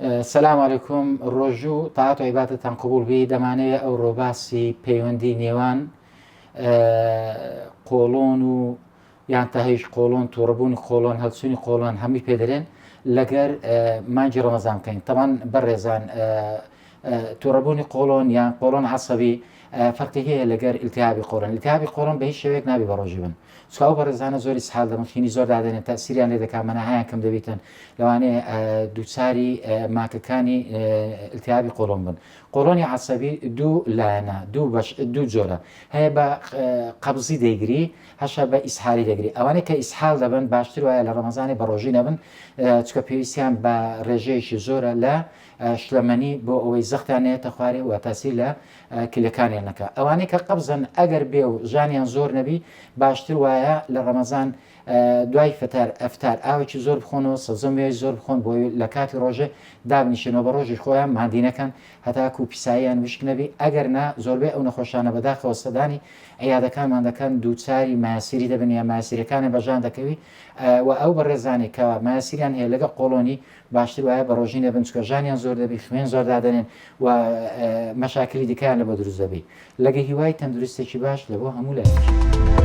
سلام علیکم ڕۆژوو تاات و عیباتتان قبول بی دەمانەیە ئەو ڕۆباسی پەیوەندی نێوان قۆڵۆن و یان تاهیش قۆڵۆن تووڕبوونی قۆڵۆن هەڵچوونی قۆڵۆن هەمووی پێدرێن لەگەر مانجی ڕەمەزان بکەین تەمان بەڕێزان تووڕبوونی قۆڵۆن یان قۆڵۆن عەسەبی فەرقی هەیە لەگەر ئیلتیهابی قۆڵۆن. ئیلتیهابی قۆڵۆن بە هیچ شێوەیەک نابی بە ڕۆژی بن سوکاو بەڕێزانە زۆری سحال دەبن خینی زۆر دادێنێت تاسیریان لێ دەکات مەناهایان کەم دەبیتن لەوانەیە دووچاری ماکەکانی ئیلتیهابی قۆڵۆن بن. قۆڵۆنی عەسەبی دوو لایەنە دوو جۆرە هەیە بە قەبزی دەیگری هەشە بە ئیسحالی دەگری. ئەوانەی کە ئیسحال دەبن باشتر وایە لە ڕەمەزانی بە ڕۆژی نەبن چکە پێویستیان بە ڕێژەیەکی زۆرە لە شلەمەنی بۆ ئەوەی زەختیان نێتە خوارێ و تاسیر لە کلەکانیان نەکە. ئەوانەی کە قەبزن ئەگەر بێ و ژانیان زۆر نەبی باشتر وایە لە ڕەمەزان دوای ئەفتار ئاوێکی زۆر بخۆنەوە سەزەمێوی زۆر بخۆن بۆی لە کاتی ڕۆژێ دابنیشێنەوە بە ڕۆژی خۆیان مادینەکەن هەتاکو و پیساییان وشک نەبی ئەگەر نا زۆربەی ئەو نەخۆشانە بەداخەوە سەدانی عیادەکانمان دەکەن دووچاری ماسیری دەبن یا ماسیرەکانی بەژان دەکەوی و ئەو بەڕێزانی کەەوە ماسیریان هەیە لەگە قۆڵۆنی باشتر وایە بە ڕۆژی نەبن چکە ژانیان زۆر دەبی خوێن زۆر دادەنێن و مەشاکلی دیکەیان لە بە دروست دەبی لەگە هیوای تەندروستێکی باش لە بۆ هەموو لایەکی.